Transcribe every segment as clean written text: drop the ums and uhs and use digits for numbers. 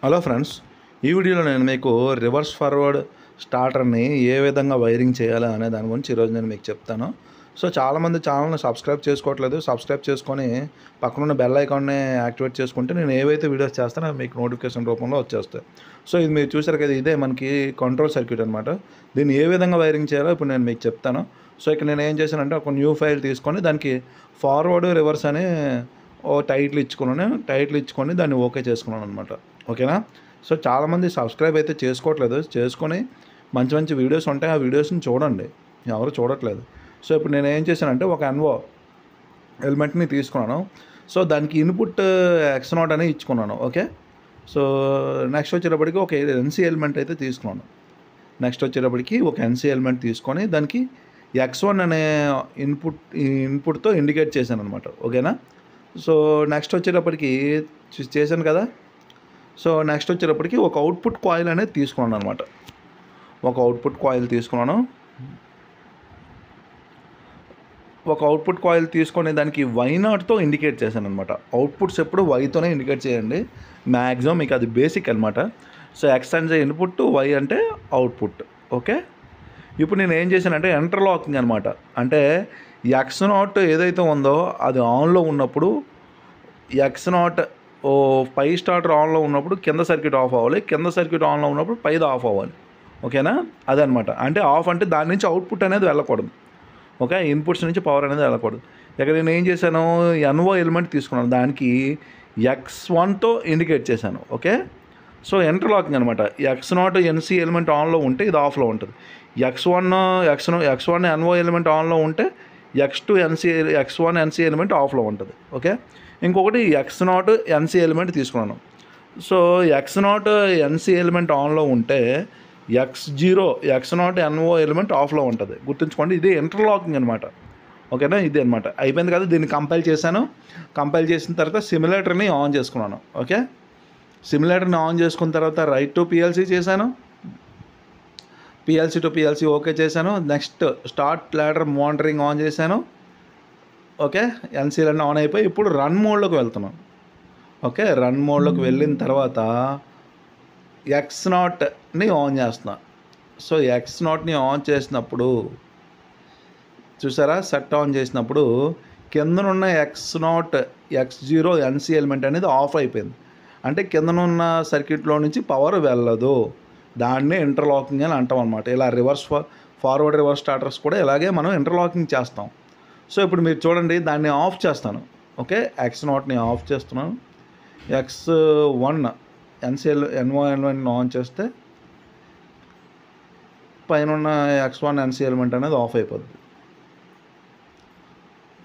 Hello friends, ఈ వీడియోలో నేను మీకు రివర్స్ ఫార్వర్డ్ స్టార్టర్ని ఏ విధంగా వైరింగ్ చేయాలి అనే దాని గురించి ఈరోజు నేను మీకు చెప్తాను. సో చాలామంది ఛానల్ని సబ్స్క్రైబ్ చేసుకోవట్లేదు. సబ్స్క్రైబ్ చేసుకొని పక్కనున్న బెల్ ఐకాన్ని యాక్టివేట్ చేసుకుంటే నేను ఏవైతే వీడియోస్ చేస్తానో అవి మీకు నోటిఫికేషన్ రూపంలో వచ్చేస్తాయి. సో ఇది మీరు చూసారు కదా, ఇదే మనకి కంట్రోల్ సర్క్యూట్ అనమాట. దీన్ని ఏ విధంగా వైరింగ్ చేయాలో ఇప్పుడు నేను మీకు చెప్తాను. సో ఇక్కడ నేను ఏం చేశానంటే ఒక న్యూ ఫైల్ తీసుకొని దానికి ఫార్వర్డ్ రివర్స్ అని టైటిల్ ఇచ్చుకొని దాన్ని ఓకే చేసుకున్నాను అనమాట. ఓకేనా. సో చాలామంది సబ్స్క్రైబ్ అయితే చేసుకోవట్లేదు. చేసుకొని మంచి మంచి వీడియోస్ ఉంటాయి, ఆ వీడియోస్ని చూడండి. ఎవరు చూడట్లేదు. సో ఇప్పుడు నేను ఏం చేశానంటే ఒక ఎన్వో ఎలిమెంట్ని తీసుకున్నాను. సో దానికి ఇన్పుట్ X0 అని ఇచ్చుకున్నాను. ఓకే. సో నెక్స్ట్ వచ్చేటప్పటికి ఒక NC ఎలిమెంట్ అయితే తీసుకున్నాను. ఒక NC ఎలిమెంట్ తీసుకొని దానికి X1 అనే ఇన్పుట్తో ఇండికేట్ చేశాను అనమాట. ఓకేనా. సో నెక్స్ట్ వచ్చేటప్పటికి చేశాను కదా. సో నెక్స్ట్ వచ్చేటప్పటికి ఒక అవుట్పుట్ కాయిల్ అనేది తీసుకున్నాను అనమాట. ఒక అవుట్పుట్ కాయిల్ తీసుకొని దానికి Y0తో ఇండికేట్ చేశాను అనమాట. అవుట్పుట్స్ ఎప్పుడు Yతోనే ఇండికేట్ చేయండి. మ్యాక్సిమం మీకు అది బేసిక్ అనమాట. సో X అంటే ఇన్పుట్, Y అంటే అవుట్పుట్. ఓకే. ఇప్పుడు నేను ఏం చేశానంటే ఇంటర్లాకింగ్ అనమాట. అంటే X0 ఏదైతే ఉందో అది ఆన్లో ఉన్నప్పుడు X0 పై స్టార్టర్ ఆన్లో ఉన్నప్పుడు కింద సర్క్యూట్ ఆఫ్ అవ్వాలి, కింద సర్క్యూట్ ఆన్లో ఉన్నప్పుడు పైది ఆఫ్ అవ్వాలి. ఓకేనా. అదనమాట. అంటే ఆఫ్ అంటే దాని నుంచి అవుట్పుట్ అనేది వెళ్ళకూడదు. ఓకే. ఇన్పుట్స్ నుంచి పవర్ అనేది వెళ్ళకూడదు. ఇక్కడ నేను ఏం చేశాను, ఎన్ఓ ఎలిమెంట్ తీసుకున్నాను, దానికి X1తో ఇండికేట్ చేశాను. ఓకే. సో ఇంటర్లాకింగ్ అనమాట. X0 NC ఎలిమెంట్ ఆన్లో ఉంటే ఇది ఆఫ్లో ఉంటుంది. X1 ఎన్ఓ ఎలిమెంట్ ఆన్లో ఉంటే X1 NC ఎలిమెంట్ ఆఫ్లో ఉంటుంది. ఓకే. ఇంకొకటి X0 NC ఎలిమెంట్ తీసుకున్నాను. సో X0 NC ఎలిమెంట్ ఆన్లో ఉంటే X0 NO ఎలిమెంట్ ఆఫ్లో ఉంటుంది. గుర్తుంచుకోండి, ఇది ఇంటర్లాకింగ్ అనమాట. ఓకేనా. ఇది అనమాట. అయిపోయింది కదా. దీన్ని కంపైల్ చేశాను. కంపైల్ చేసిన తర్వాత సిమ్యులేటర్ని ఆన్ చేసుకున్నాను. ఓకే. సిమ్యులేటర్ని ఆన్ చేసుకున్న తర్వాత రైట్ టు PLC చేశాను. PLC టు PLC ఓకే చేశాను. Next start ladder monitoring on చేశాను. ఓకే. NCలన్నీ ఆన్ అయిపోయి ఇప్పుడు రన్ మోడ్లోకి వెళ్తున్నాను. ఓకే. రన్ మోడ్లోకి వెళ్ళిన తర్వాత X0ని ఆన్ చేస్తున్నా. సో X0ని ఆన్ చేసినప్పుడు చూసారా, సెట్ ఆన్ చేసినప్పుడు కిందనున్న X0 NC ఎలిమెంట్ అనేది ఆఫ్ అయిపోయింది. అంటే కిందనున్న సర్క్యూట్లో నుంచి పవర్ వెళ్ళదు. దాన్నే ఇంటర్లాకింగ్ అని అంటాం అనమాట. ఇలా ఫార్వర్డ్ రివర్స్ స్టార్టర్స్ కూడా ఇలాగే మనం ఇంటర్లాకింగ్ చేస్తాం. సో ఇప్పుడు మీరు చూడండి, దాన్ని ఆఫ్ చేస్తాను. ఓకే. X0ని ఆఫ్ చేస్తున్నాను. X1 NO ఎలిమెంట్ని ఆన్ చేస్తే పైన ఉన్న X1 NC ఎలిమెంట్ అనేది ఆఫ్ అయిపోద్ది.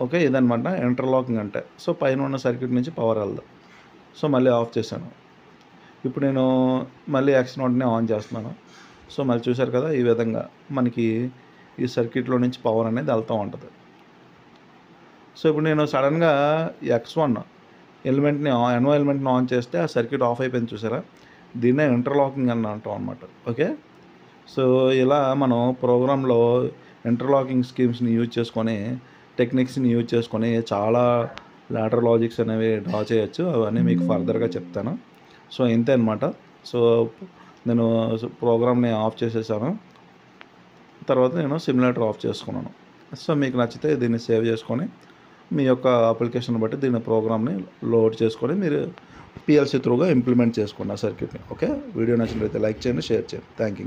ఓకే. ఇదనమాట ఇంటర్లాకింగ్ అంటే. సో పైన ఉన్న సర్క్యూట్ నుంచి పవర్ వెళ్దాం. సో మళ్ళీ ఆఫ్ చేశాను. ఇప్పుడు నేను మళ్ళీ X0ని ఆన్ చేస్తున్నాను. సో మళ్ళీ చూశారు కదా, ఈ విధంగా మనకి ఈ సర్క్యూట్లో నుంచి పవర్ అనేది వెళ్తూ ఉంటుంది. సో ఇప్పుడు నేను సడన్గా X1 ఎలిమెంట్ని NO ఎలిమెంట్ని ఆన్ చేస్తే ఆ సర్క్యూట్ ఆఫ్ అయిపోయింది. చూసారా, దీన్నే ఇంటర్లాకింగ్ అని అంటాం అనమాట. ఓకే. సో ఇలా మనం ప్రోగ్రాంలో ఇంటర్లాకింగ్ స్కీమ్స్ని యూజ్ చేసుకొని, టెక్నిక్స్ని యూజ్ చేసుకొని చాలా లాడర్ లాజిక్స్ అనేవి డ్రా చేయొచ్చు. అవన్నీ మీకు ఫర్దర్గా చెప్తాను. సో ఇంతే అనమాట. సో నేను ప్రోగ్రామ్ని ఆఫ్ చేసేసాను. తర్వాత నేను సిమ్యులేటర్ ఆఫ్ చేసుకున్నాను. సో మీకు నచ్చితే దీన్ని సేవ్ చేసుకొని మీ యొక్క అప్లికేషన్ బట్టి దీని ప్రోగ్రామ్ని లోడ్ చేసుకొని మీరు PLC త్రూగా ఇంప్లిమెంట్ చేసుకోండి ఆ సర్క్యూట్ని. ఓకే. వీడియో నచ్చినట్లయితే లైక్ చేయండి, షేర్ చేయండి. Thank you.